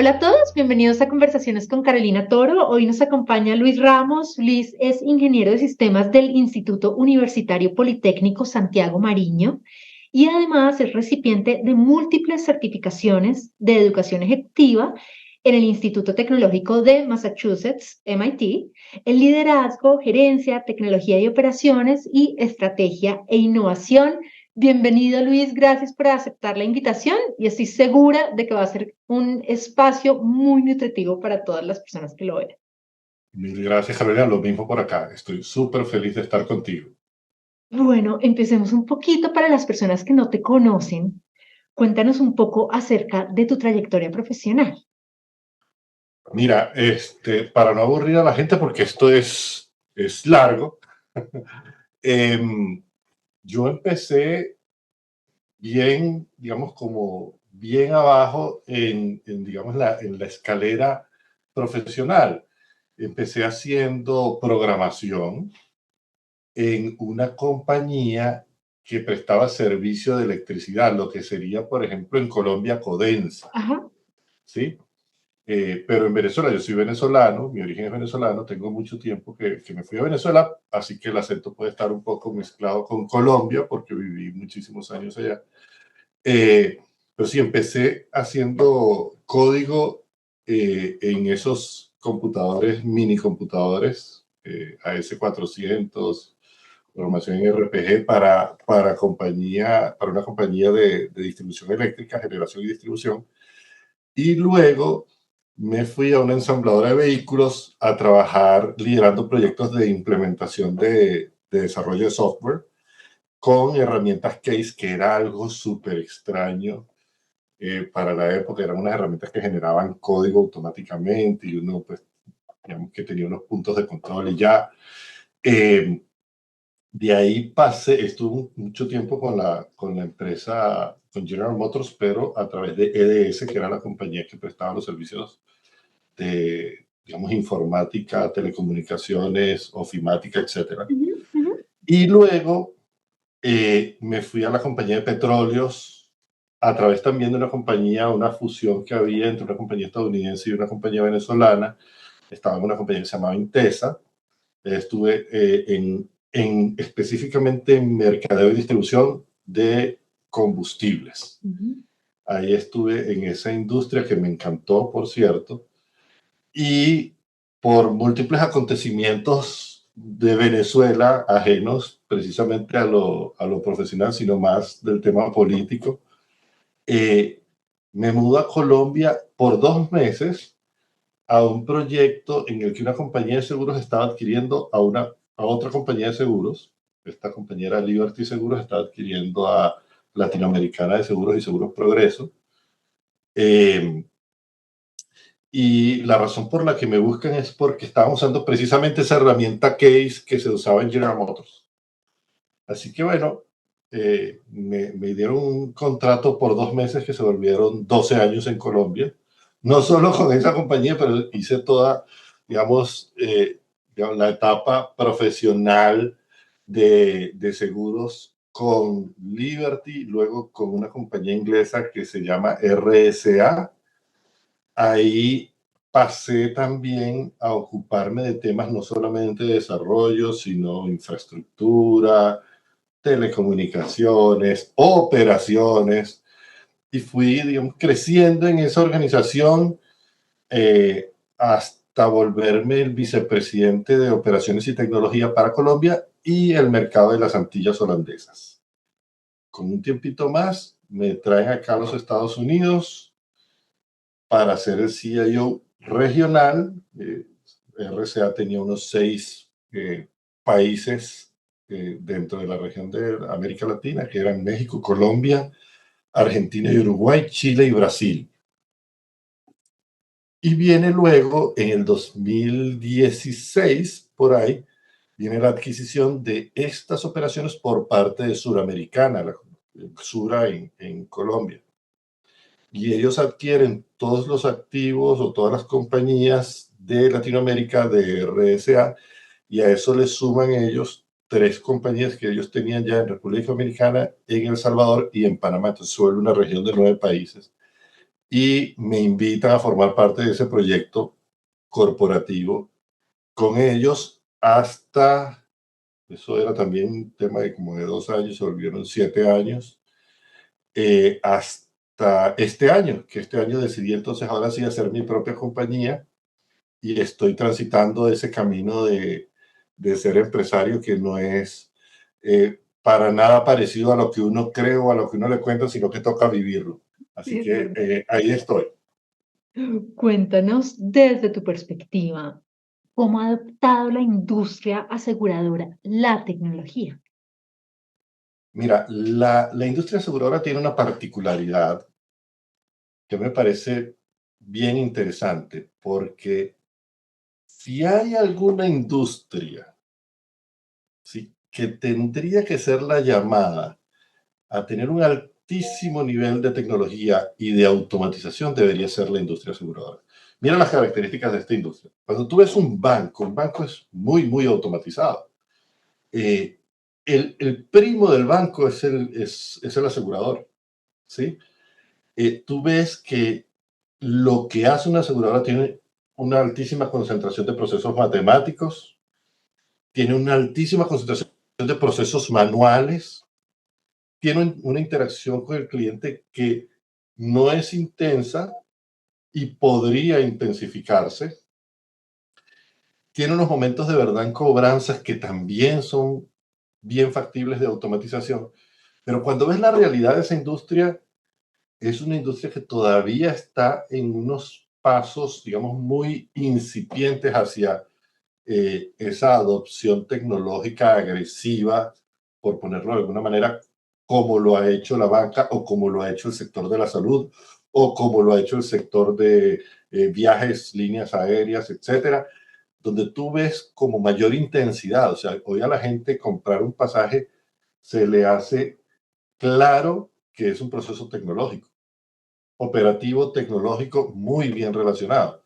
Hola a todos, bienvenidos a Conversaciones con Carolina Toro. Hoy nos acompaña Luis Ramos. Luis es ingeniero de sistemas del Instituto Universitario Politécnico Santiago Mariño y además es recipiente de múltiples certificaciones de educación ejecutiva en el Instituto Tecnológico de Massachusetts, MIT, en liderazgo, gerencia, tecnología y operaciones y estrategia e innovación. Bienvenido Luis, gracias por aceptar la invitación y estoy segura de que va a ser un espacio muy nutritivo para todas las personas que lo vean. Mil gracias, Carolina. Lo mismo por acá. Estoy súper feliz de estar contigo. Bueno, empecemos un poquito para las personas que no te conocen. Cuéntanos un poco acerca de tu trayectoria profesional. Mira, para no aburrir a la gente, porque esto es largo, em, yo empecé bien, digamos, como bien abajo digamos, en la escalera profesional. Empecé haciendo programación en una compañía que prestaba servicio de electricidad, lo que sería, por ejemplo, en Colombia, Codensa, Ajá. ¿sí? Pero en Venezuela, yo soy venezolano, mi origen es venezolano, tengo mucho tiempo que me fui a Venezuela, así que el acento puede estar un poco mezclado con Colombia, porque viví muchísimos años allá. Eh, pero sí, empecé haciendo código en esos computadores, mini computadores, AS400, programación en RPG para una compañía de distribución eléctrica, generación y distribución. Y luego me fui a una ensambladora de vehículos a trabajar liderando proyectos de implementación de desarrollo de software con herramientas Case, que era algo súper extraño para la época. Eran unas herramientas que generaban código automáticamente y uno, pues, digamos que tenía unos puntos de control y ya. Eh, de ahí pasé, estuve mucho tiempo con la empresa, con General Motors, pero a través de EDS, que era la compañía que prestaba los servicios de, digamos, informática, telecomunicaciones, ofimática, etcétera. Ujú, ujú. Y luego me fui a la compañía de petróleos a través también de una compañía, una fusión que había entre una compañía estadounidense y una compañía venezolana. Estaba en una compañía que se llamaba Intesa. Estuve específicamente en mercadeo y distribución de combustibles. Ujú. Ahí estuve en esa industria que me encantó, por cierto, y por múltiples acontecimientos de Venezuela, ajenos precisamente a lo profesional, sino más del tema político, eh, me mudo a Colombia por 2 meses a un proyecto en el que una compañía de seguros estaba adquiriendo a otra compañía de seguros. Esta compañía era Liberty Seguros, estaba adquiriendo a Latinoamericana de Seguros y Seguros Progreso. Eh, y la razón por la que me buscan es porque estaban usando precisamente esa herramienta Case que se usaba en General Motors. Así que bueno, me dieron un contrato por 2 meses que se volvieron 12 años en Colombia. No solo con esa compañía, pero hice toda, digamos, digamos, la etapa profesional de seguros con Liberty, luego con una compañía inglesa que se llama RSA. Ahí pasé también a ocuparme de temas no solamente de desarrollo, sino infraestructura, telecomunicaciones, operaciones, y fui, digamos, creciendo en esa organización hasta volverme el vicepresidente de operaciones y tecnología para Colombia y el mercado de las Antillas holandesas. Con un tiempito más, me traen acá a los Estados Unidos para ser el CIO regional. RCA tenía unos 6 países dentro de la región de América Latina, que eran México, Colombia, Argentina y Uruguay, Chile y Brasil. Y viene luego, en el 2016, por ahí, viene la adquisición de estas operaciones por parte de Suramericana, la Sura en Colombia. Y ellos adquieren todos los activos o todas las compañías de Latinoamérica de RSA, y a eso les suman ellos 3 compañías que ellos tenían ya en República Dominicana, en El Salvador y en Panamá. Entonces se vuelve una región de 9 países. y me invitan a formar parte de ese proyecto corporativo con ellos hasta, eso era también un tema de como de 2 años, se volvieron 7 años, hasta este año, que este año decidí entonces ahora sí hacer mi propia compañía y estoy transitando ese camino de ser empresario que no es para nada parecido a lo que uno cree o a lo que uno le cuenta, sino que toca vivirlo. Así Sí, que ahí estoy. cuéntanos desde tu perspectiva, ¿cómo ha adoptado la industria aseguradora la tecnología? Mira, la industria aseguradora tiene una particularidad que me parece bien interesante, porque si hay alguna industria, ¿sí?, que tendría que ser la llamada a tener un altísimo nivel de tecnología y de automatización, debería ser la industria aseguradora. Mira las características de esta industria. Cuando tú ves un banco es muy, muy automatizado. Eh, el primo del banco es el asegurador, ¿sí? Tú ves que lo que hace una aseguradora tiene una altísima concentración de procesos matemáticos, tiene una altísima concentración de procesos manuales, tiene una interacción con el cliente que no es intensa y podría intensificarse. Tiene unos momentos de verdad en cobranzas que también son bien factibles de automatización. Pero cuando ves la realidad de esa industria, es una industria que todavía está en unos pasos, digamos, muy incipientes hacia esa adopción tecnológica agresiva, por ponerlo de alguna manera, como lo ha hecho la banca o como lo ha hecho el sector de la salud o como lo ha hecho el sector de viajes, líneas aéreas, etcétera, donde tú ves como mayor intensidad. O sea, hoy a la gente comprar un pasaje se le hace claro que es un proceso tecnológico, operativo, tecnológico, muy bien relacionado.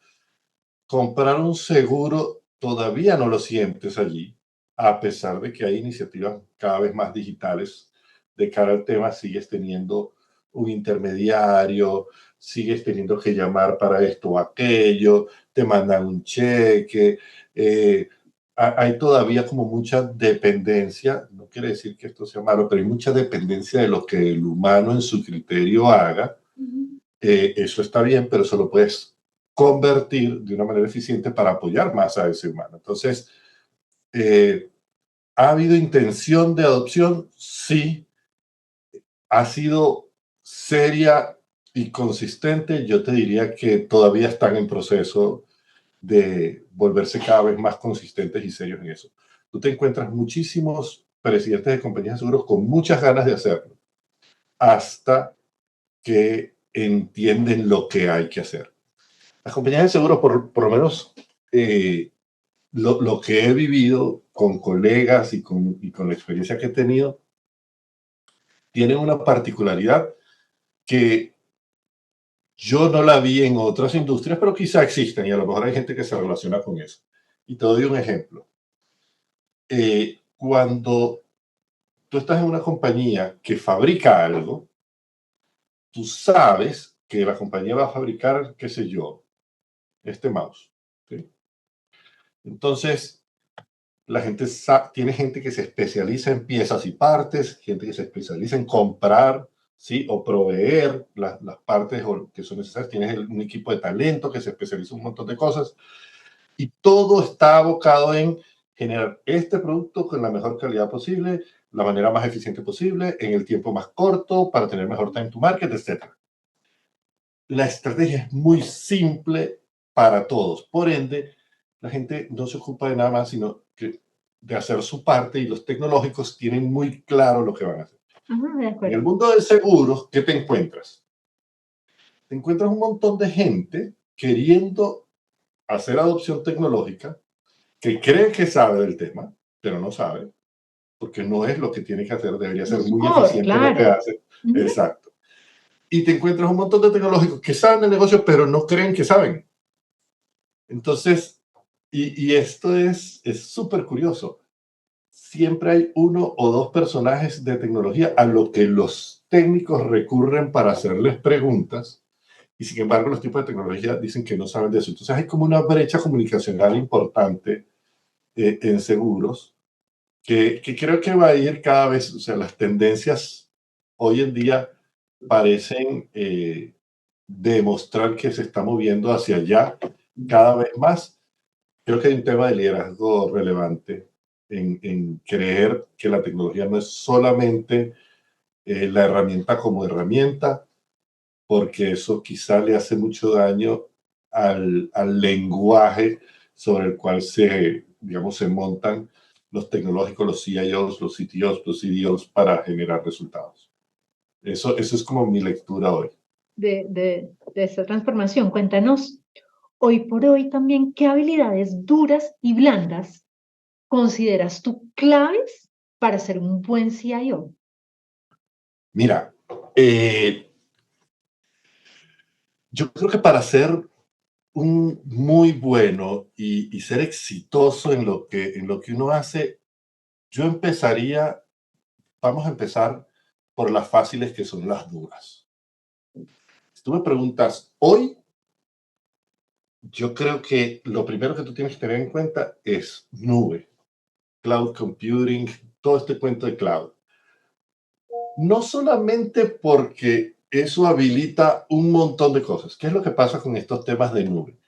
Comprar un seguro todavía no lo sientes allí, a pesar de que hay iniciativas cada vez más digitales de cara al tema, sigues teniendo un intermediario, sigues teniendo que llamar para esto o aquello, te mandan un cheque, hay todavía como mucha dependencia, no quiere decir que esto sea malo, pero hay mucha dependencia de lo que el humano en su criterio haga. Eso está bien, pero eso lo puedes convertir de una manera eficiente para apoyar más a ese humano. Entonces, eh, ¿ha habido intención de adopción? Sí. ¿Ha sido seria y consistente? Yo te diría que todavía están en proceso de volverse cada vez más consistentes y serios en eso. Tú te encuentras muchísimos presidentes de compañías de seguros con muchas ganas de hacerlo, hasta que entienden lo que hay que hacer. Las compañías de seguros, por lo menos eh, lo que he vivido con colegas y con la experiencia que he tenido, tienen una particularidad que yo no la vi en otras industrias, pero quizá existen y a lo mejor hay gente que se relaciona con eso. Y te doy un ejemplo. Cuando tú estás en una compañía que fabrica algo, tú sabes que la compañía va a fabricar, qué sé yo, este mouse. ¿Sí? Entonces, tiene gente que se especializa en piezas y partes, gente que se especializa en comprar, ¿sí?, o proveer las partes que son necesarias. Tienes un equipo de talento que se especializa en un montón de cosas y todo está abocado en generar este producto con la mejor calidad posible, la manera más eficiente posible, en el tiempo más corto, para tener mejor time to market, etc. La estrategia es muy simple para todos. Por ende, la gente no se ocupa de nada más, sino que de hacer su parte, y los tecnológicos tienen muy claro lo que van a hacer. Ajá, de En el acuerdo. mundo de seguros, ¿qué te encuentras? Te encuentras un montón de gente queriendo hacer adopción tecnológica, que cree que sabe del tema, pero no sabe, porque no es lo que tiene que hacer, debería No ser es su muy core, eficiente en lo que claro. hace. Ujú. Exacto. Y te encuentras un montón de tecnológicos que saben del negocio, pero no creen que saben. Entonces, y esto es súper curioso. Siempre hay uno o dos personajes de tecnología a los que los técnicos recurren para hacerles preguntas, y sin embargo los tipos de tecnología dicen que no saben de eso. Entonces hay como una brecha comunicacional importante en seguros que creo que va a ir cada vez, o sea, las tendencias hoy en día parecen demostrar que se está moviendo hacia allá cada vez más. Creo que hay un tema de liderazgo relevante en creer que la tecnología no es solamente la herramienta como herramienta, porque eso quizá le hace mucho daño al lenguaje sobre el cual digamos, se montan los tecnológicos, los CIOs, los CTOs, los CDOs para generar resultados. Eso es como mi lectura hoy. De esta transformación. Cuéntanos, hoy por hoy también, ¿qué habilidades duras y blandas consideras tú claves para ser un buen CIO? Mira, yo creo que para ser un muy bueno y ser exitoso en lo que uno hace, yo empezaría, vamos a empezar por las fáciles que son las duras. Si tú me preguntas hoy, yo creo que lo primero que tú tienes que tener en cuenta es nube, cloud computing, todo este cuento de cloud. No solamente porque eso habilita un montón de cosas. ¿Qué es lo que pasa con estos temas de nube?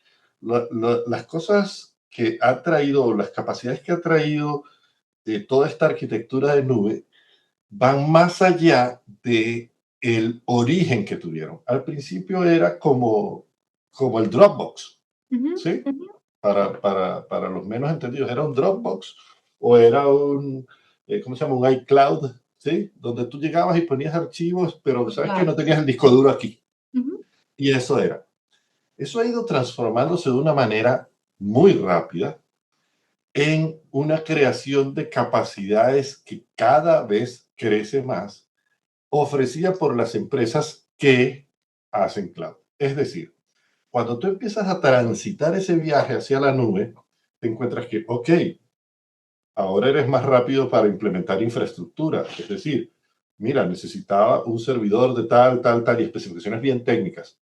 Las cosas que ha traído, las capacidades que ha traído de toda esta arquitectura de nube van más allá de el origen que tuvieron. Al principio era como el Dropbox, Ujú, ¿sí? ujú. Para los menos entendidos, era un Dropbox o era ¿cómo se llama? Un iCloud, ¿sí? Donde tú llegabas y ponías archivos, pero sabes que no Datos. tenías el disco duro aquí. Ujú, Y eso era. Eso ha ido transformándose de una manera muy rápida en una creación de capacidades que cada vez crece más, ofrecida por las empresas que hacen cloud. Es decir, cuando tú empiezas a transitar ese viaje hacia la nube, te encuentras que, ok, ahora eres más rápido para implementar infraestructura. Es decir, mira, necesitaba un servidor de tal, tal, tal, y especificaciones bien técnicas.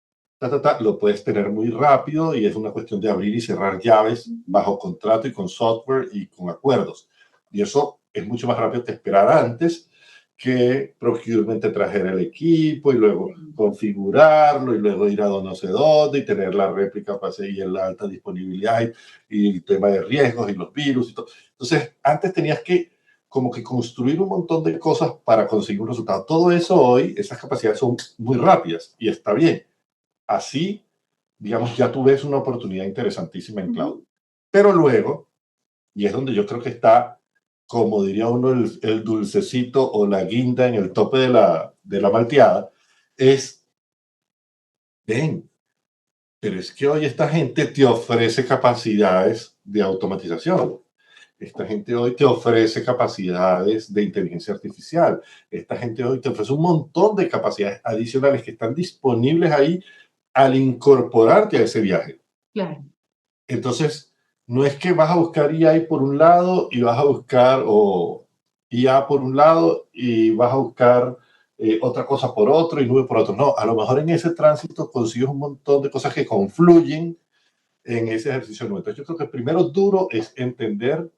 Lo puedes tener muy rápido y es una cuestión de abrir y cerrar llaves ujú. bajo contrato y con software y con acuerdos. Y eso es mucho más rápido que esperar antes que procurement te trajera el equipo y luego Sí, configurarlo y luego ir a no sé dónde y tener la réplica para seguir la alta disponibilidad y el tema de riesgos y los virus y todo. Entonces, antes tenías que como que construir un montón de cosas para conseguir un resultado. Todo eso hoy, esas capacidades son muy rápidas y está bien. Así, digamos, ya tú ves una oportunidad interesantísima en cloud. ujú. Pero luego, y es donde yo creo que está, como diría uno, el dulcecito o la guinda en el tope de la malteada, es, ven, pero es que hoy esta gente te ofrece capacidades de automatización. Esta gente hoy te ofrece capacidades de inteligencia artificial. Esta gente hoy te ofrece un montón de capacidades adicionales que están disponibles ahí al incorporarte a ese viaje. Claro. Entonces, no es que vas a buscar IA por un lado y vas a buscar o IA por un lado y vas a buscar otra cosa por otro y nube por otro. No, a lo mejor en ese tránsito consigues un montón de cosas que confluyen en ese ejercicio nuevo. Entonces, yo creo que primero duro es entender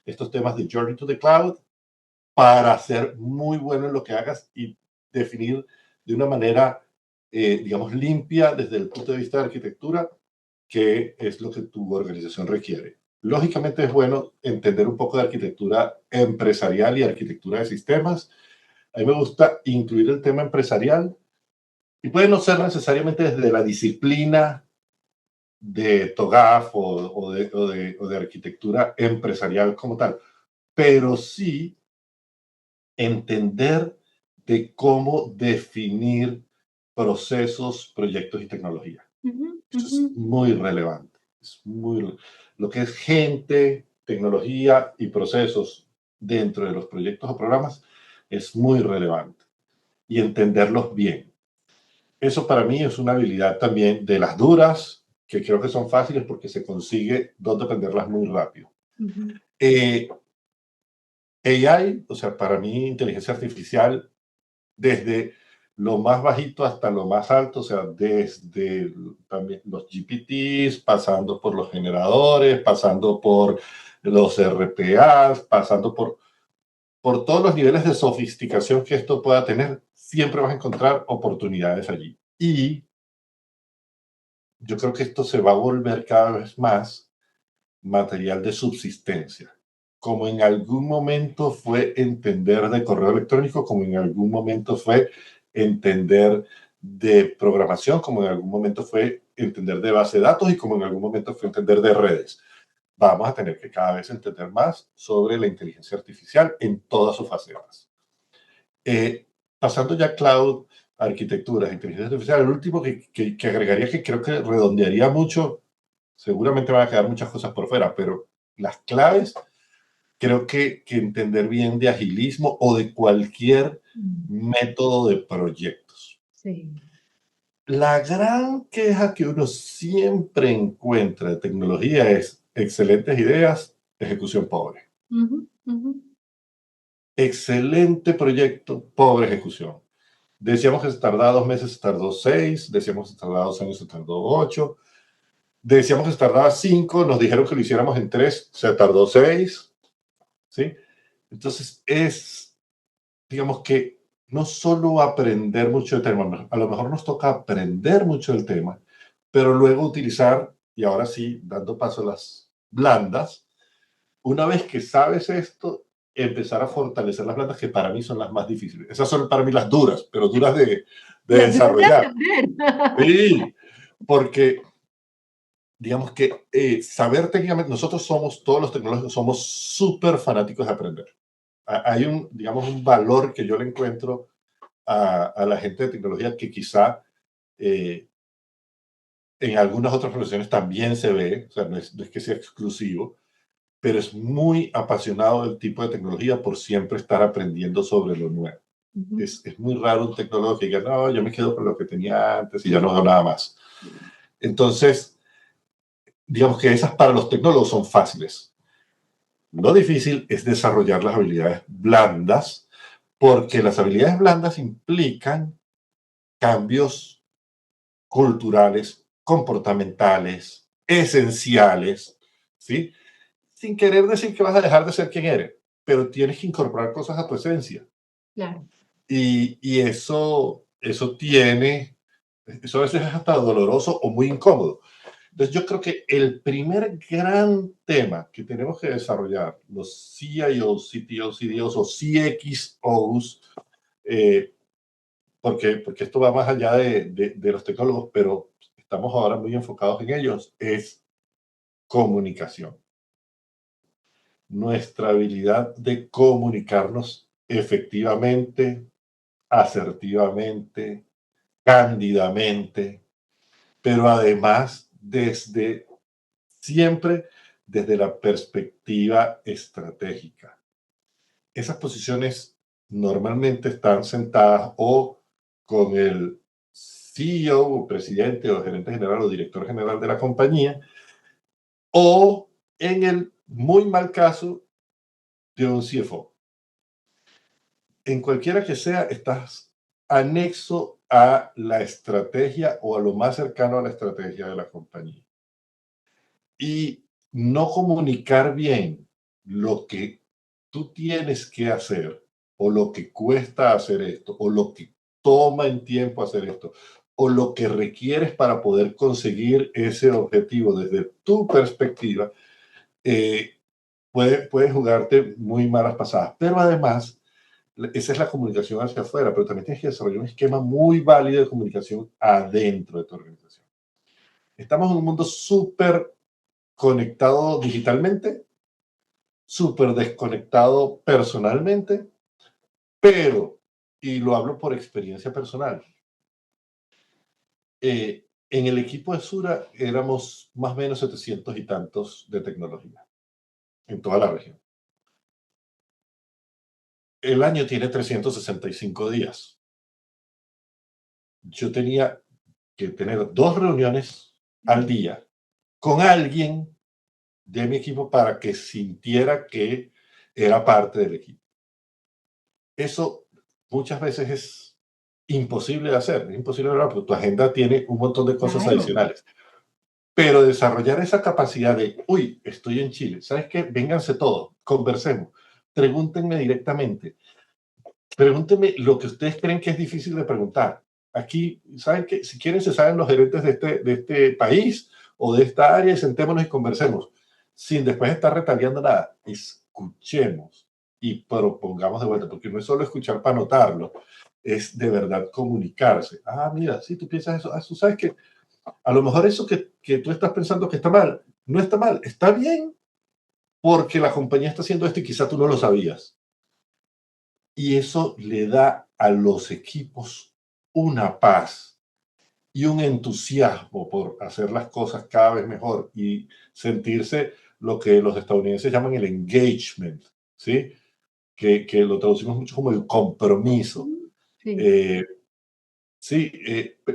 estos temas de Journey to the Cloud para ser muy bueno en lo que hagas y definir de una manera, digamos, limpia desde el punto de vista de arquitectura qué es lo que tu organización requiere. Lógicamente es bueno entender un poco de arquitectura empresarial y arquitectura de sistemas. A mí me gusta incluir el tema empresarial y puede no ser necesariamente desde la disciplina de TOGAF o de arquitectura empresarial como tal, pero sí entender de cómo definir procesos, proyectos y tecnología. Ujú, Eso ujú. es muy relevante. Es muy, lo que es gente, tecnología y procesos dentro de los proyectos o programas es muy relevante y entenderlos bien. Eso para mí es una habilidad también de las duras, que creo que son fáciles porque se consigue dónde aprenderlas muy rápido. Ujú. Eh, AI, o sea, para mí inteligencia artificial, desde lo más bajito hasta lo más alto, o sea, desde también los GPTs, pasando por los generadores, pasando por los RPAs, pasando por todos los niveles de sofisticación que esto pueda tener, siempre vas a encontrar oportunidades allí. Y yo creo que esto se va a volver cada vez más material de subsistencia. Como en algún momento fue entender de correo electrónico, como en algún momento fue entender de programación, como en algún momento fue entender de base de datos y como en algún momento fue entender de redes. Vamos a tener que cada vez entender más sobre la inteligencia artificial en todas sus facetas. Eh, Pasando ya a cloud, arquitecturas, inteligencia artificial, el último que agregaría, que creo que redondearía mucho, seguramente van a quedar muchas cosas por fuera, pero las claves, creo que entender bien de agilismo o de cualquier método de proyectos. Sí. La gran queja que uno siempre encuentra de tecnología es excelentes ideas, ejecución pobre. Ujú, ujú. Excelente proyecto, pobre ejecución. Decíamos que se tardaba 2 meses, se tardó 6. Decíamos que se tardaba 2 años, se tardó 8. Decíamos que se tardaba 5. Nos dijeron que lo hiciéramos en 3. Se tardó 6. ¿Sí? Entonces digamos que no solo aprender mucho del tema, a lo mejor nos toca aprender mucho del tema, pero luego utilizar, y ahora sí, dando paso a las blandas, una vez que sabes esto, empezar a fortalecer las blandas, que para mí son las más difíciles. Esas son para mí las duras, pero duras de Las dudas de desarrollar. aprender. Sí, porque digamos que saber técnicamente, nosotros somos, todos los tecnológicos, somos súper fanáticos de aprender. Hay digamos, un valor que yo le encuentro a la gente de tecnología que quizá eh, en algunas otras profesiones también se ve, o sea, no es que sea exclusivo, pero es muy apasionado del tipo de tecnología por siempre estar aprendiendo sobre lo nuevo. Ujú. Es muy raro un tecnólogo que diga, no, yo me quedo con lo que tenía antes y ya no hago nada más. Entonces, digamos que esas para los tecnólogos son fáciles. Lo difícil es desarrollar las habilidades blandas, porque las habilidades blandas implican cambios culturales, comportamentales, esenciales, ¿sí? Sin querer decir que vas a dejar de ser quien eres, pero tienes que incorporar cosas a tu esencia. Claro. Y eso a veces es hasta doloroso o muy incómodo. Entonces yo creo que el primer gran tema que tenemos que desarrollar, los CIOs, CTOs, CDOs o CXOs, eh, porque esto va más allá de los tecnólogos, pero estamos ahora muy enfocados en ellos, es comunicación. Nuestra habilidad de comunicarnos efectivamente, asertivamente, cándidamente, pero además siempre desde la perspectiva estratégica. Esas posiciones normalmente están sentadas o con el CEO o presidente o gerente general o director general de la compañía, o en el muy mal caso de un CFO. En cualquiera que sea, estás anexo a la estrategia o a lo más cercano a la estrategia de la compañía. Y no comunicar bien lo que tú tienes que hacer o lo que cuesta hacer esto o lo que toma en tiempo hacer esto o lo que requieres para poder conseguir ese objetivo desde tu perspectiva, eh, puede jugarte muy malas pasadas. Pero además, esa es la comunicación hacia afuera, pero también tienes que desarrollar un esquema muy válido de comunicación adentro de tu organización. Estamos en un mundo súper conectado digitalmente, súper desconectado personalmente, pero, y lo hablo por experiencia personal, en el equipo de Sura éramos más o menos 700 y tantos de tecnología en toda la región. El año tiene 365 días. Yo tenía que tener 2 reuniones al día con alguien de mi equipo para que sintiera que era parte del equipo. Eso muchas veces es imposible de hacer, es imposible de lograr, porque tu agenda tiene un montón de cosas Claro, adicionales. Pero desarrollar esa capacidad de, uy, estoy en Chile, ¿sabes qué? Vénganse todos, conversemos, pregúntenme directamente, pregúntenme lo que ustedes creen que es difícil de preguntar. Aquí, ¿saben qué? Si quieren, se saben los gerentes de este país o de esta área y sentémonos y conversemos, sin después estar retaliando nada. Escuchemos y propongamos de vuelta, porque no es solo escuchar para anotarlo, es de verdad comunicarse. Ah, mira, si tú piensas eso, tú sabes que a lo mejor eso que tú estás pensando que está mal, no está mal, está bien, porque la compañía está haciendo esto y quizá tú no lo sabías. Y eso le da a los equipos una paz y un entusiasmo por hacer las cosas cada vez mejor y sentirse lo que los estadounidenses llaman el engagement, ¿sí? Que lo traducimos mucho como el compromiso. sí, Eh, sí,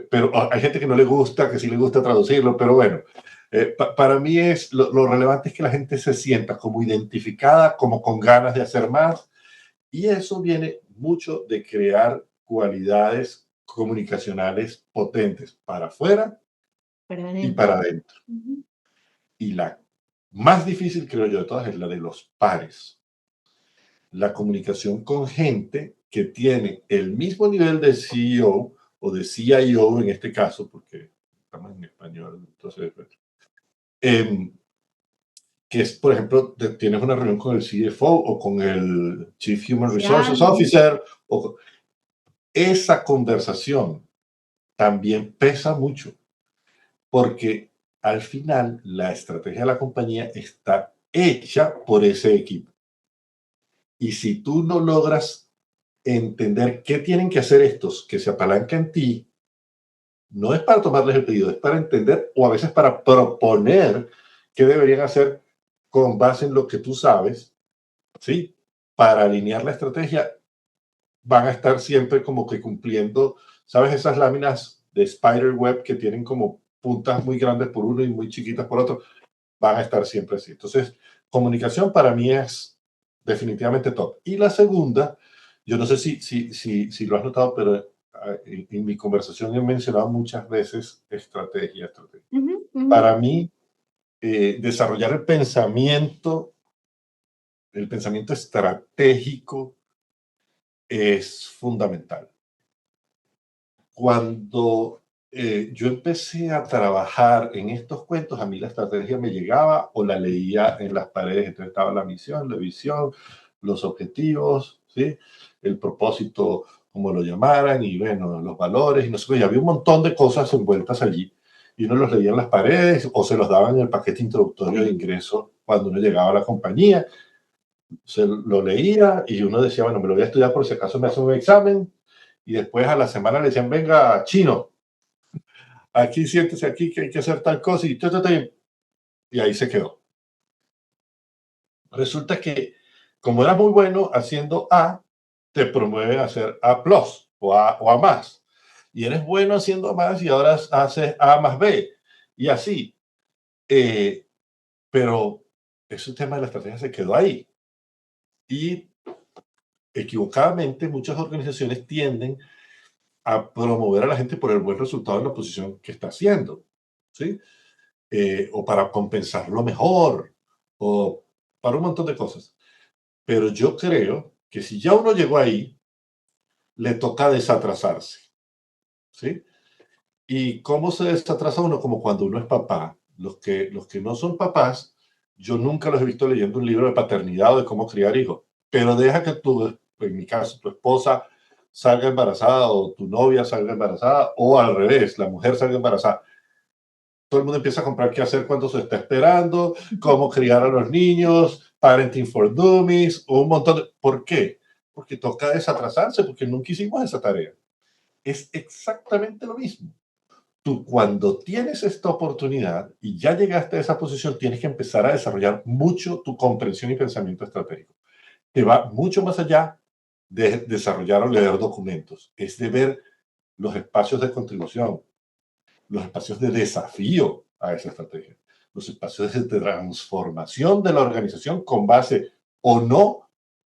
pero hay gente que no le gusta, que sí le gusta traducirlo, pero bueno, para mí lo relevante es que la gente se sienta como identificada, como con ganas de hacer más, y eso viene mucho de crear cualidades comunicacionales potentes para afuera para y adentro. para adentro. Ujú. Y la más difícil, creo yo, de todas es la de los pares. La comunicación con gente que tiene el mismo nivel de CEO o de CIO en este caso, porque estamos en español, entonces, eh, que es, por ejemplo, tienes una reunión con el CFO o con el Chief Human Resources Social, Officer, o esa conversación también pesa mucho, porque al final la estrategia de la compañía está hecha por ese equipo. Y si tú no logras entender qué tienen que hacer estos que se apalancan en ti, no es para tomarles el pedido, es para entender o a veces para proponer qué deberían hacer con base en lo que tú sabes, ¿sí? Para alinear la estrategia, van a estar siempre como que cumpliendo, ¿sabes? Esas láminas de spider web que tienen como puntas muy grandes por uno y muy chiquitas por otro, van a estar siempre así. Entonces, comunicación para mí es definitivamente top. Y la segunda, yo no sé si lo has notado, pero en mi conversación he mencionado muchas veces estrategia, estrategia. ujú, ujú. Para mí, desarrollar el pensamiento estratégico es fundamental. Cuando yo empecé a trabajar en estos cuentos, a mí la estrategia me llegaba o la leía en las paredes. Entonces estaba la misión, la visión, los objetivos, ¿sí? El propósito, como lo llamaran, y bueno, los valores, y no sé qué. Y había un montón de cosas envueltas allí. Y uno los leía en las paredes o se los daban en el paquete introductorio de Sí. ingreso cuando uno llegaba a la compañía. Se lo leía y uno decía, bueno, me lo voy a estudiar por si acaso me hace un examen. Y después a la semana le decían, venga, chino, aquí siéntese aquí que hay que hacer tal cosa y ahí se quedó. Resulta que como eras muy bueno haciendo A, te promueven a hacer A plus o A más. Y eres bueno haciendo A más y ahora haces A más B. Y así. Eh, pero ese tema de la estrategia se quedó ahí. Y equivocadamente muchas organizaciones tienden a promover a la gente por el buen resultado en la posición que está haciendo. ¿Sí? O para compensarlo mejor, o para un montón de cosas. Pero yo creo que si ya uno llegó ahí, le toca desatrasarse, ¿sí? ¿Y cómo se desatrasa uno? Como cuando uno es papá. Los que no son papás, yo nunca los he visto leyendo un libro de paternidad o de cómo criar hijos, pero deja que en mi caso, tu esposa salga embarazada o tu novia salga embarazada o al revés, la mujer salga embarazada. Todo el mundo empieza a comprar qué hacer cuando se está esperando, cómo criar a los niños, Parenting for Dummies, un montón de... ¿Por qué? Porque toca desatrasarse, porque nunca hicimos esa tarea. Es exactamente lo mismo. Tú cuando tienes esta oportunidad y ya llegaste a esa posición, tienes que empezar a desarrollar mucho tu comprensión y pensamiento estratégico. Te va mucho más allá de desarrollar o leer documentos. Es de ver los espacios de contribución, los espacios de desafío a esa estrategia, los espacios de transformación de la organización con base o no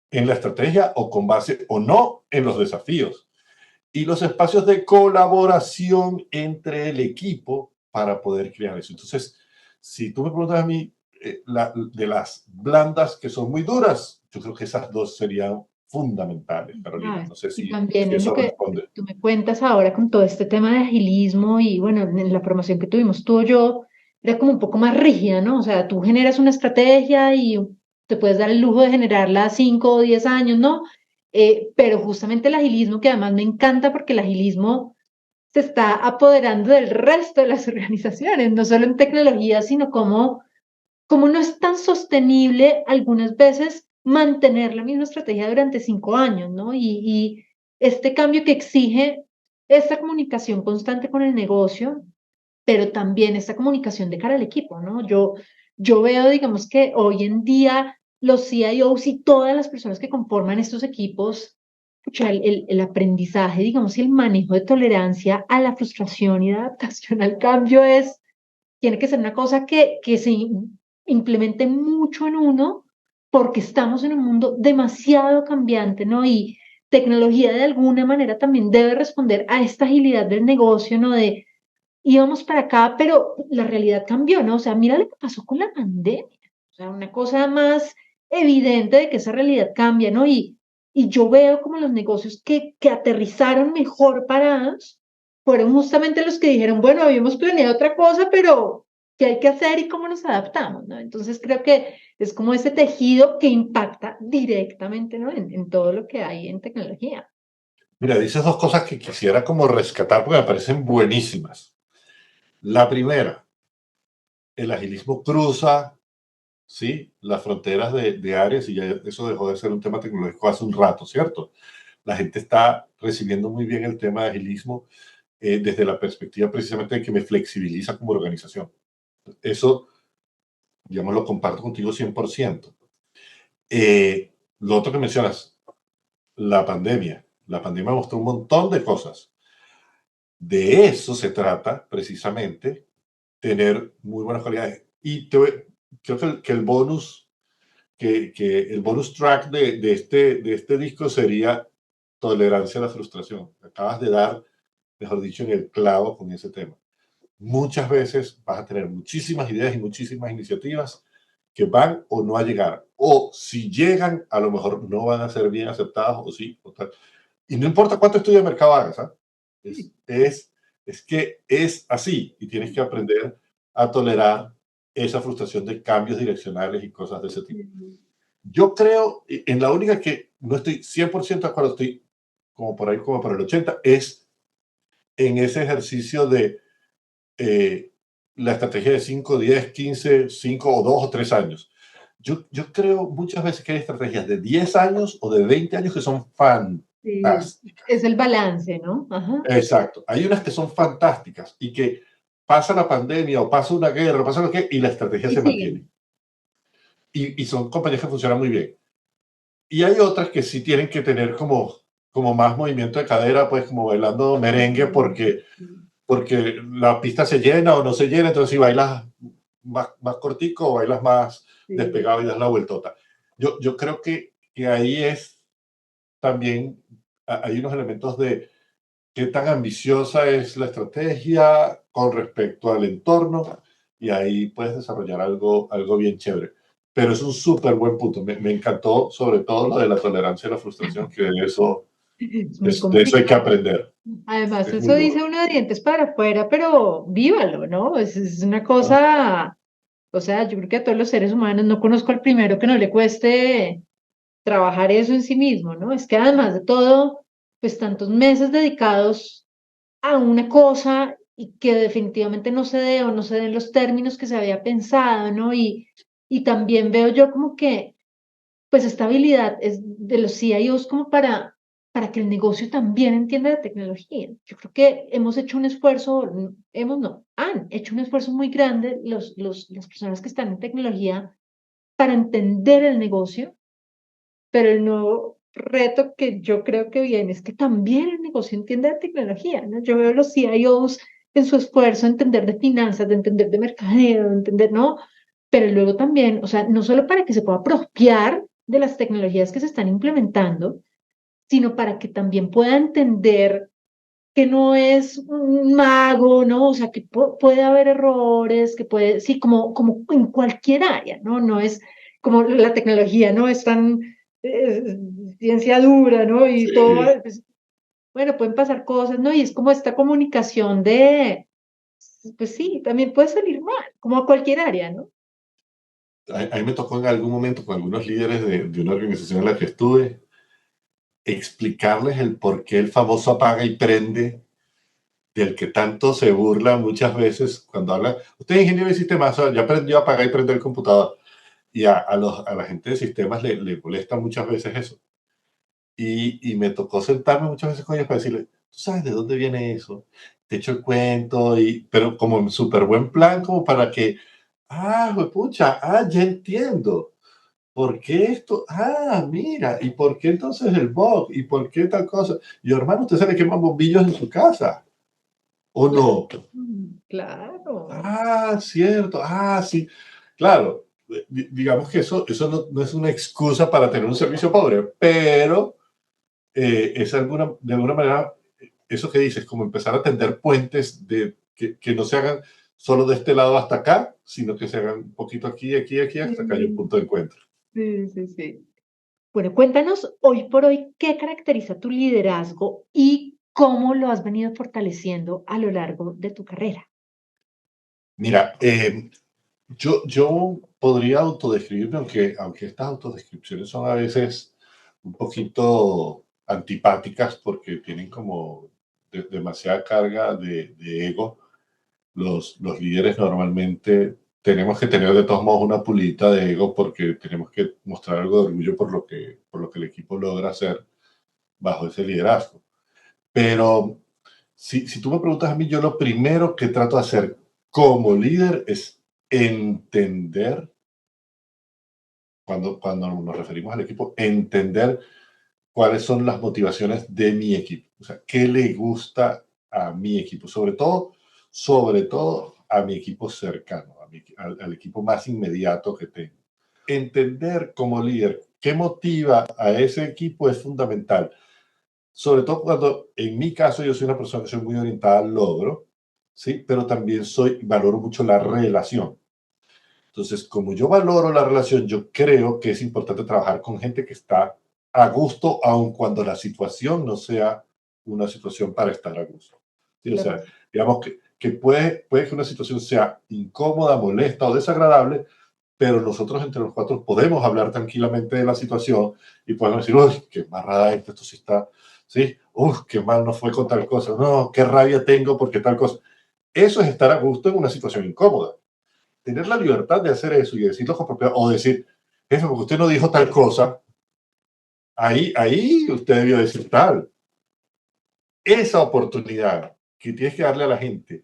en la estrategia o con base o no en los desafíos. y los espacios de colaboración entre el equipo para poder crear eso. Entonces, si tú me preguntas a mí, de las blandas que son muy duras, yo creo que esas dos serían fundamentales, Carolina. ¿Sabes? No sé Y si también en lo eso que responde. tú me cuentas ahora con todo este tema de agilismo y bueno, en la formación que tuvimos tú o yo, era como un poco más rígida, ¿no? O sea, tú generas una estrategia y te puedes dar el lujo de generarla a 5 o 10 años, ¿no? Pero justamente el agilismo, que además me encanta porque el agilismo se está apoderando del resto de las organizaciones, no solo en tecnología, sino como no es tan sostenible algunas veces mantener la misma estrategia durante 5 años, ¿no? Y este cambio que exige esta comunicación constante con el negocio, pero también esta comunicación de cara al equipo, ¿no? Yo veo, digamos que hoy en día los CIOs y todas las personas que conforman estos equipos, pucha, el aprendizaje, digamos, y el manejo de tolerancia a la frustración y de adaptación al cambio tiene que ser una cosa que se implemente mucho en uno porque estamos en un mundo demasiado cambiante, ¿no? Y tecnología de alguna manera también debe responder a esta agilidad del negocio, ¿no? De íbamos para acá, pero la realidad cambió, ¿no? O sea, mira lo que pasó con la pandemia. O sea, una cosa más evidente de que esa realidad cambia, ¿no? Y yo veo como los negocios que aterrizaron mejor parados fueron justamente los que dijeron, bueno, habíamos planeado otra cosa, pero ¿qué hay que hacer y cómo nos adaptamos, ¿no? Entonces creo que es como ese tejido que impacta directamente, ¿no? En todo lo que hay en tecnología. Mira, dices dos cosas que quisiera como rescatar porque me parecen buenísimas. La primera, el agilismo cruza, ¿sí?, las fronteras de áreas y ya eso dejó de ser un tema tecnológico hace un rato, ¿cierto? La gente está recibiendo muy bien el tema de agilismo desde la perspectiva precisamente de que me flexibiliza como organización. Eso, digamos, lo comparto contigo 100%. Lo otro que mencionas, la pandemia. La pandemia mostró un montón de cosas. De eso se trata precisamente, tener muy buenas calidades. Y creo que el bonus, que el bonus track de este disco sería tolerancia a la frustración. Acabas de dar, mejor dicho, en el clavo con ese tema. Muchas veces vas a tener muchísimas ideas y muchísimas iniciativas que van o no a llegar. O si llegan, a lo mejor no van a ser bien aceptadas o sí. O tal. Y no importa cuánto estudio de mercado hagas, ¿ah? Es, es, es que es así y tienes que aprender a tolerar esa frustración de cambios direccionales y cosas de ese tipo. Yo creo, en la única que no estoy 100% de acuerdo, estoy como por ahí, como por el 80%, es en ese ejercicio de la estrategia de 5 10 15 5 o 2 o 3 años. Yo creo muchas veces que hay estrategias de 10 años o de 20 años que son Sí, fantásticas. es el balance, ¿no? Ajá. Exacto. Hay unas que son fantásticas y que pasa la pandemia o pasa una guerra, o pasa lo que, y la estrategia Y se mantiene. siguen. Y son compañías que funcionan muy bien. Y hay otras que sí tienen que tener como más movimiento de cadera, pues como bailando merengue, porque la pista se llena o no se llena, entonces si bailas más cortico o bailas más Sí. despegado y das la vueltota. Yo creo que ahí es también, hay unos elementos de qué tan ambiciosa es la estrategia con respecto al entorno y ahí puedes desarrollar algo bien chévere. Pero es un súper buen punto. Me encantó sobre todo lo de la tolerancia a la frustración, que Es muy de eso hay que complicado. aprender. Además, Es muy eso duro. dice uno de dientes para afuera, pero vívalo, ¿no? Es una cosa, o sea, yo creo que a todos los seres humanos no conozco al primero que no le cueste trabajar eso en sí mismo, ¿no? Es que además de todo, pues tantos meses dedicados a una cosa y que definitivamente no se dé o no se den los términos que se había pensado, ¿no? Y también veo yo como que pues esta habilidad es de los CIOs como para que el negocio también entienda de tecnología. Yo creo que hemos hecho un esfuerzo, hemos no, han hecho un esfuerzo muy grande las personas que están en tecnología para entender el negocio, pero el nuevo reto que yo creo que viene es que también el negocio entienda de tecnología, ¿no? Yo veo a los CIOs en su esfuerzo de entender de finanzas, de entender de mercadeo, de entender, ¿no? Pero luego también, o sea, no solo para que se pueda apropiar de las tecnologías que se están implementando, sino para que también pueda entender que no es un mago, ¿no? O sea, que puede haber errores, que puede, sí, como en cualquier área, ¿no? No es como la tecnología, ¿no? Es tan eh, ciencia dura, ¿no? Y todo, Sí. pues, bueno, pueden pasar cosas, ¿no? Y es como esta comunicación de, pues sí, también puede salir mal, como a cualquier área, ¿no? A mí me tocó en algún momento con algunos líderes de una organización en la que estuve explicarles el por qué el famoso apaga y prende del que tanto se burla muchas veces cuando habla. Usted es ingeniero de sistemas, ya aprendió a apagar y prender el computador. Y a la gente de sistemas le molesta muchas veces eso. Y me tocó sentarme muchas veces con ellos para decirles, ¿tú sabes de dónde viene eso? Te echo el cuento, pero como en súper buen plan, como para que, pucha, ya entiendo. ¿Por qué esto? Mira, ¿y por qué entonces el bug? ¿Y por qué tal cosa? Y hermano, usted sabe que queman bombillos en su casa, ¿o Claro, no? claro. Cierto, sí. Claro, digamos que eso no es una excusa para tener un servicio pobre, pero es de alguna manera, eso que dices, como empezar a tender puentes que no se hagan solo de este lado hasta acá, sino que se hagan un poquito aquí, aquí, aquí, hasta que haya un Sí, punto de encuentro. sí, sí, sí. Bueno, cuéntanos hoy por hoy qué caracteriza tu liderazgo y cómo lo has venido fortaleciendo a lo largo de tu carrera. Mira, yo podría autodescribirme, aunque estas autodescripciones son a veces un poquito antipáticas porque tienen como demasiada carga de ego. Los líderes normalmente tenemos que tener de todos modos una pulita de ego porque tenemos que mostrar algo de orgullo por lo que el equipo logra hacer bajo ese liderazgo. Pero si tú me preguntas a mí, yo lo primero que trato de hacer como líder es entender, cuando nos referimos al equipo, entender cuáles son las motivaciones de mi equipo. O sea, qué le gusta a mi equipo, sobre todo a mi equipo cercano, al equipo más inmediato que tengo. Entender como líder qué motiva a ese equipo es fundamental. Sobre todo cuando, en mi caso, yo soy una persona que soy muy orientada al logro, ¿sí? Pero también valoro mucho la relación. Entonces, como yo valoro la relación, yo creo que es importante trabajar con gente que está a gusto, aun cuando la situación no sea una situación para estar a gusto. ¿Sí? O sea, Claro. digamos que puede que una situación sea incómoda, molesta o desagradable, pero nosotros entre los cuatro podemos hablar tranquilamente de la situación y podemos decir, uy, qué marrada esto sí está, ¿sí? Uy, qué mal nos fue con tal cosa, no, qué rabia tengo porque tal cosa. Eso es estar a gusto en una situación incómoda. Tener la libertad de hacer eso y decirlo con propiedad, o decir, jefe, porque usted no dijo tal cosa, ahí usted debió decir tal. Esa oportunidad que tienes que darle a la gente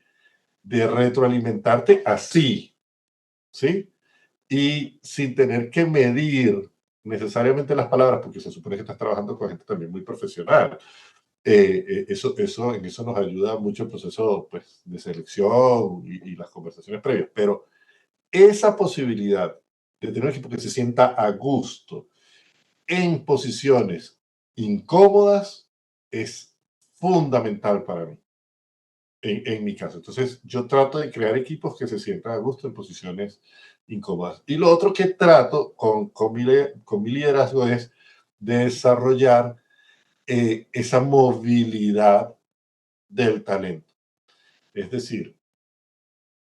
de retroalimentarte así, ¿sí? Y sin tener que medir necesariamente las palabras, porque se supone que estás trabajando con gente también muy profesional. En eso nos ayuda mucho el proceso pues, de selección y las conversaciones previas. Pero esa posibilidad de tener un equipo que se sienta a gusto en posiciones incómodas es fundamental para mí, en mi caso. Entonces, yo trato de crear equipos que se sientan a gusto en posiciones incómodas. Y lo otro que trato con mi liderazgo es desarrollar esa movilidad del talento. Es decir,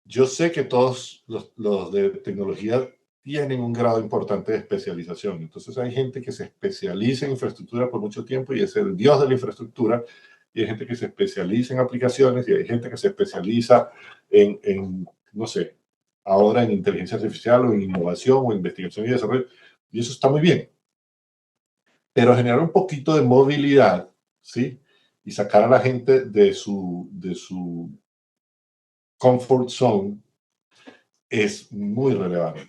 yo sé que todos los de tecnología tienen un grado importante de especialización. Entonces hay gente que se especializa en infraestructura por mucho tiempo y es el dios de la infraestructura. Y hay gente que se especializa en aplicaciones y hay gente que se especializa no sé, ahora en inteligencia artificial o en innovación o investigación y desarrollo. Y eso está muy bien. Pero generar un poquito de movilidad, ¿sí? Y sacar a la gente de su comfort zone es muy relevante.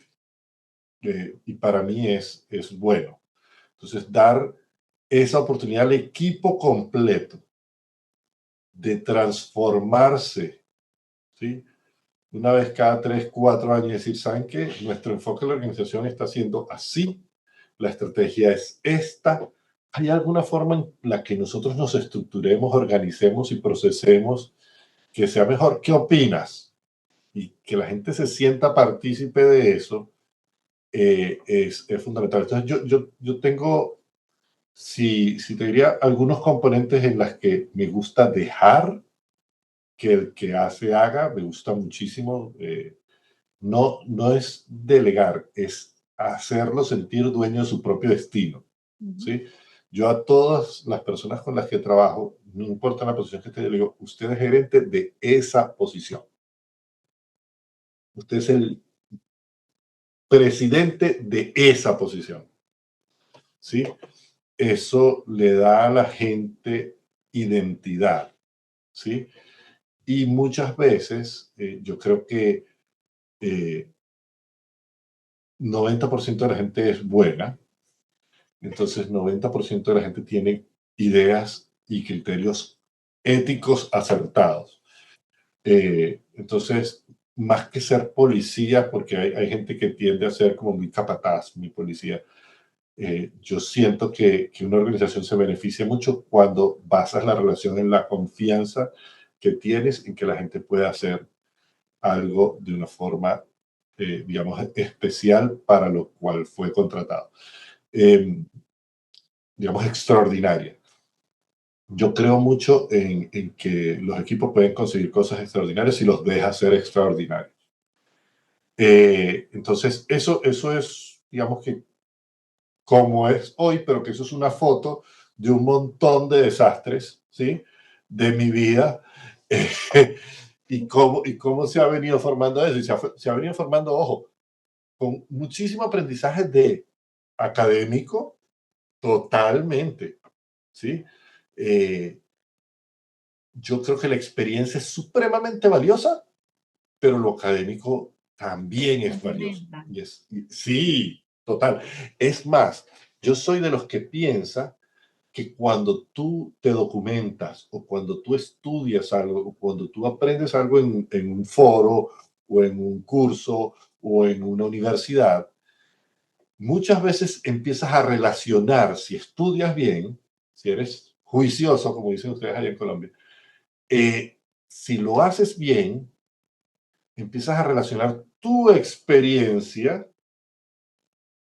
Y para mí es bueno. Entonces, dar esa oportunidad al equipo completo de transformarse, ¿sí? Una vez cada 3, 4 años, decir, ¿saben qué? Nuestro enfoque en la organización está siendo así, la estrategia es esta, ¿hay alguna forma en la que nosotros nos estructuremos, organicemos y procesemos que sea mejor? ¿Qué opinas? Y que la gente se sienta partícipe de eso es fundamental. Entonces, yo tengo, si te diría, algunos componentes en las que me gusta dejar que el que hace haga, me gusta muchísimo. No es delegar, es hacerlo sentir dueño de su propio destino, Ujú. ¿sí? Yo a todas las personas con las que trabajo, no importa la posición que esté, yo le digo, usted es gerente de esa posición. Usted es el presidente de esa posición, ¿sí? Eso le da a la gente identidad, ¿sí? Y muchas veces yo creo que 90% de la gente es buena, entonces 90% de la gente tiene ideas y criterios éticos acertados. Entonces, más que ser policía, porque hay gente que tiende a ser como muy capataz, muy policía, yo siento que una organización se beneficia mucho cuando basas la relación en la confianza que tienes en que la gente puede hacer algo de una forma, digamos, especial para lo cual fue contratado. Eh, digamos, extraordinaria. Yo creo mucho en que los equipos pueden conseguir cosas extraordinarias si los dejas ser extraordinarios. Entonces, eso es, digamos que como es hoy, pero que eso es una foto de un montón de desastres, ¿sí? De mi vida. Y cómo se ha venido formando eso. Y se ha venido formando, ojo, con muchísimo aprendizaje de académico, totalmente, ¿sí? Eh, yo creo que la experiencia es supremamente valiosa, pero lo académico también es valioso. Complementa. Sí, total. Es más, yo soy de los que piensa que cuando tú te documentas o cuando tú estudias algo o cuando tú aprendes algo en un foro o en un curso o en una universidad, muchas veces empiezas a relacionar, si estudias bien, si eres juicioso, como dicen ustedes allá en Colombia, si lo haces bien, empiezas a relacionar tu experiencia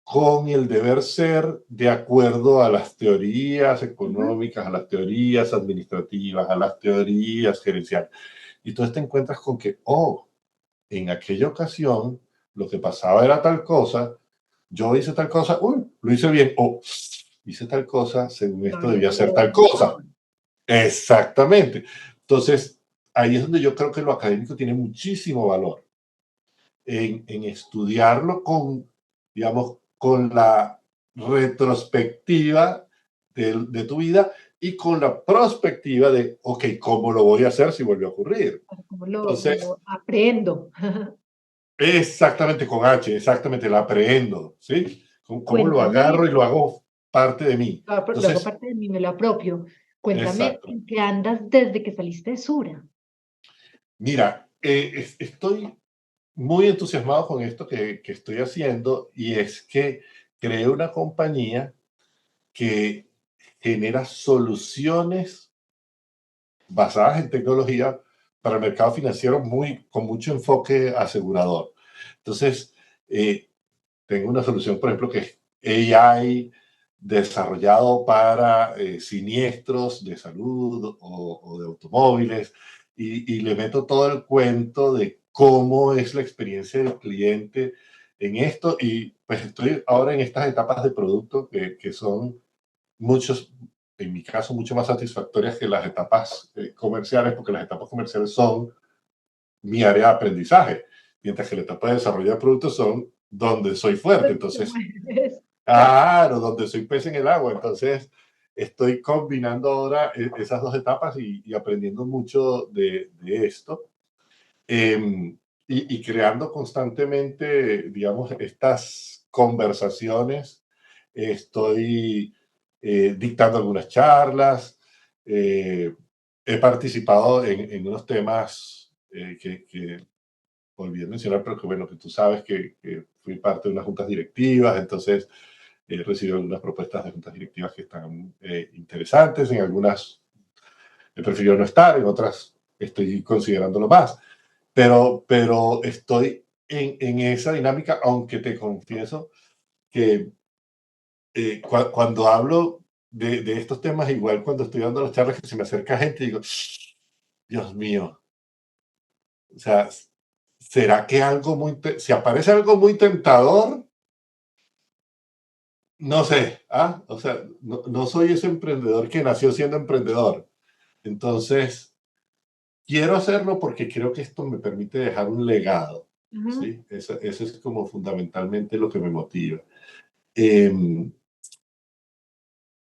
con el deber ser de acuerdo a las teorías Ujú. económicas, a las teorías administrativas, a las teorías gerenciales. Y entonces te encuentras con que, oh, en aquella ocasión lo que pasaba era tal cosa, yo hice tal cosa, uy, lo hice bien, o hice tal cosa, según Lo esto habría debía hecho ser tal cosa. mejor. Exactamente. Entonces, ahí es donde yo creo que lo académico tiene muchísimo valor en estudiarlo con, digamos, con la retrospectiva de tu vida y con la prospectiva de, ok, ¿cómo lo voy a hacer si vuelve a ocurrir? Para cómo Entonces, lo aprendo. exactamente con H, exactamente, la aprendo, ¿sí? ¿Cómo lo agarro Cuéntame, y lo hago parte de mí? lo hago Entonces, parte de mí, me lo apropio. Cuéntame exacto. en qué andas desde que saliste de Sura. Mira, estoy muy entusiasmado con esto que estoy haciendo y es que creé una compañía que genera soluciones basadas en tecnología para el mercado financiero con mucho enfoque asegurador. Entonces, eh, tengo una solución, por ejemplo, que es AI desarrollado para siniestros de salud o de automóviles y le meto todo el cuento de cómo es la experiencia del cliente en esto y pues estoy ahora en estas etapas de producto que son muchos, en mi caso, mucho más satisfactorias que las etapas comerciales, porque las etapas comerciales son mi área de aprendizaje, mientras que la etapa de desarrollo de productos son donde soy fuerte. Pues, ¿cómo Entonces, es? claro, donde soy pez en el agua. Entonces, estoy combinando ahora esas dos etapas y aprendiendo mucho de esto. Eh, y creando constantemente, digamos, estas conversaciones. Estoy dictando algunas charlas. eh, He participado en unos temas que olvidé mencionar, pero que bueno, que tú sabes que fui parte de unas juntas directivas, entonces He recibido algunas propuestas de juntas directivas que están interesantes, en algunas he preferido no estar, en otras estoy considerándolo más, pero estoy en esa dinámica, aunque te confieso que cuando hablo de estos temas, igual cuando estoy dando las charlas, que se me acerca gente y digo, Dios mío, o sea, ¿será que algo si aparece algo muy tentador? No sé, o sea, no soy ese emprendedor que nació siendo emprendedor. Entonces, quiero hacerlo porque creo que esto me permite dejar un legado, Ujú. ¿sí? Eso es como fundamentalmente lo que me motiva. Em,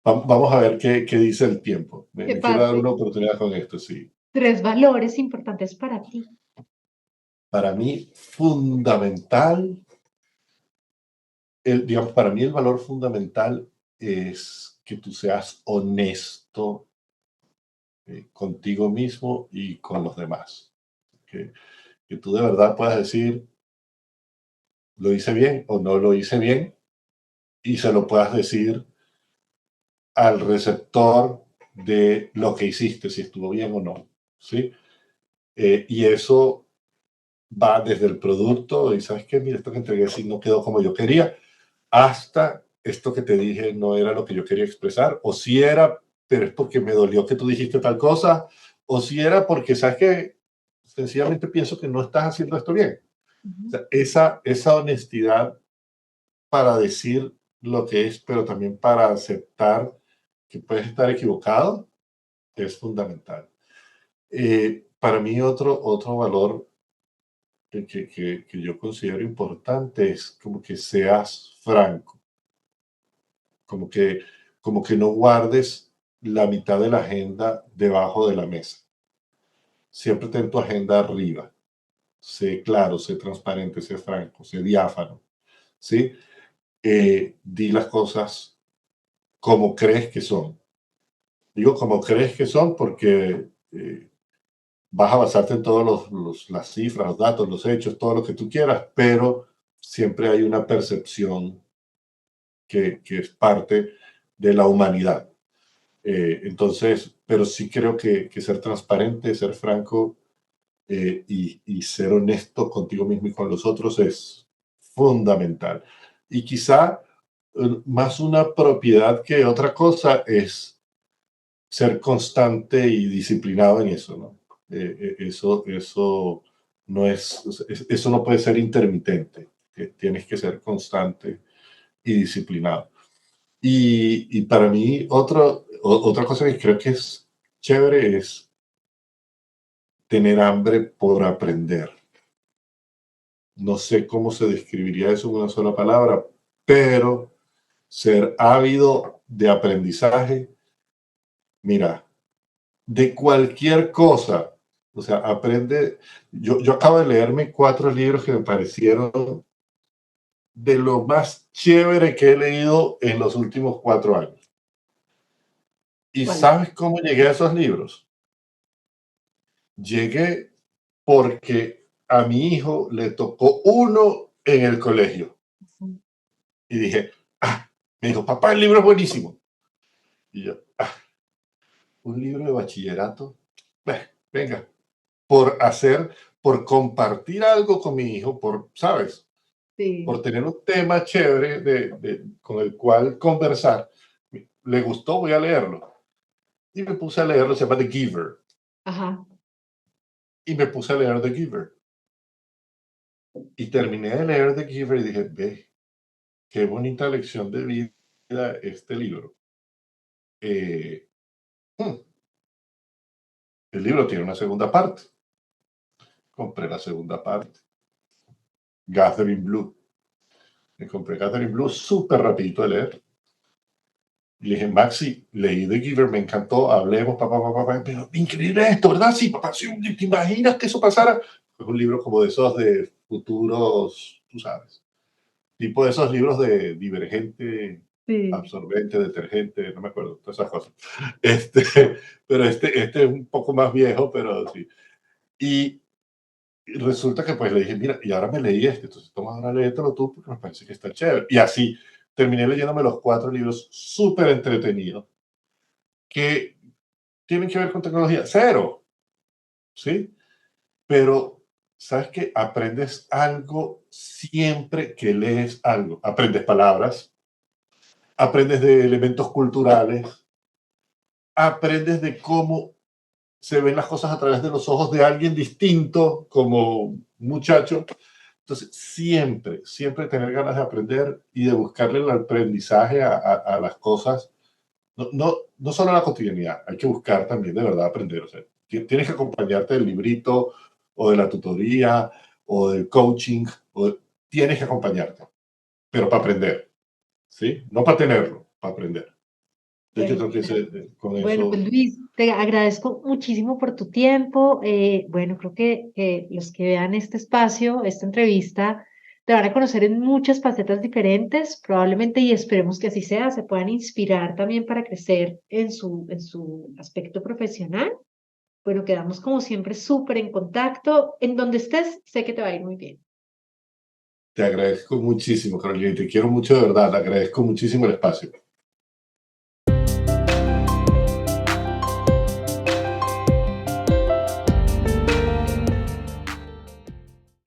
vamos a ver qué dice el tiempo. Qué Me quiero dar padre. una oportunidad con esto, sí. 3 valores importantes para ti. Para mí, fundamental, digamos, para mí el valor fundamental es que tú seas honesto contigo mismo y con los demás. Que, que tú de verdad puedas decir, lo hice bien o no lo hice bien, y se lo puedas decir al receptor de lo que hiciste, si estuvo bien o no. ¿Sí? Y eso va desde el producto, y sabes qué, mira, esto que entregué si no quedó como yo quería, hasta esto que te dije no era lo que yo quería expresar, o si era, pero es porque me dolió que tú dijiste tal cosa, o si era porque, sabes que sencillamente pienso que no estás haciendo esto bien. O Ujú. sea, esa honestidad para decir lo que es, pero también para aceptar que puedes estar equivocado, es fundamental. Para mí otro valor que yo considero importante es como que seas franco, como que, como que no guardes la mitad de la agenda debajo de la mesa. Siempre ten tu agenda arriba. Sé claro, sé transparente, sé franco, sé diáfano. ¿Sí? Di las cosas como crees que son. Digo como crees que son porque vas a basarte en todas las cifras, los datos, los hechos, todo lo que tú quieras, pero siempre hay una percepción que es parte de la humanidad. Entonces, pero sí creo que ser transparente, ser franco y ser honesto contigo mismo y con los otros es fundamental. Y quizá más una propiedad que otra cosa es ser constante y disciplinado en eso, ¿no? Eso no eso no puede ser intermitente. Tienes que ser constante y disciplinado. Y para mí, otra cosa que creo que es chévere es tener hambre por aprender. No sé cómo se describiría eso en una sola palabra, pero ser ávido de aprendizaje, mira, de cualquier cosa. O sea, aprende. Yo acabo de leerme 4 libros que me parecieron de lo más chévere que he leído en los últimos 4 años. ¿Y ¿Cuál? sabes cómo llegué a esos libros? Llegué porque a mi hijo le tocó uno en el colegio. Ujú. Y dije, me dijo, papá, el libro es buenísimo. Y yo, un libro de bachillerato. Venga, por hacer, por compartir algo con mi hijo, ¿sabes? Sí. Por tener un tema chévere con el cual conversar. Le gustó, voy a leerlo. Y me puse a leerlo, se llama The Giver. Ajá. Y me puse a leer The Giver. Y terminé de leer The Giver y dije, ve, qué bonita lección de vida este libro. Eh, hmm, el libro tiene una segunda parte. Compré la segunda parte. Gathering Blue. Me compré Gathering Blue súper rapidito de leer. Y le dije, Maxi, leí The Giver, me encantó, hablemos, papá, papá, papá. Pero increíble esto, ¿verdad? Sí, papá, sí, ¿te imaginas que eso pasara? Es un libro como de esos de futuros, tú sabes. Tipo de esos libros de Divergente, Sí. Absorbente, Detergente, no me acuerdo, todas esas cosas. Este, pero este es un poco más viejo, pero sí. Y resulta que pues le dije, mira, y ahora me leí este, entonces toma ahora léetelo tú porque me parece que está chévere. Y así, terminé leyéndome los 4 libros súper entretenidos que tienen que ver con tecnología. Cero, ¿sí? Pero, ¿sabes qué? Aprendes algo siempre que lees algo. Aprendes palabras, aprendes de elementos culturales, aprendes de cómo se ven las cosas a través de los ojos de alguien distinto como muchacho. Entonces, siempre, siempre tener ganas de aprender y de buscarle el aprendizaje a las cosas. No solo a la cotidianidad, hay que buscar también de verdad aprender. O sea, tienes que acompañarte del librito o de la tutoría o del coaching, tienes que acompañarte, pero para aprender, ¿sí? No para tenerlo, para aprender. Entonces, yo creo que con Bueno, pues eso Luis, te agradezco muchísimo por tu tiempo. Bueno, creo que los que vean este espacio, esta entrevista, te van a conocer en muchas facetas diferentes, probablemente, y esperemos que así sea, se puedan inspirar también para crecer en su aspecto profesional. Bueno, quedamos como siempre súper en contacto. En donde estés, sé que te va a ir muy bien. te agradezco muchísimo, Carolina, y te quiero mucho de verdad, te agradezco muchísimo el espacio.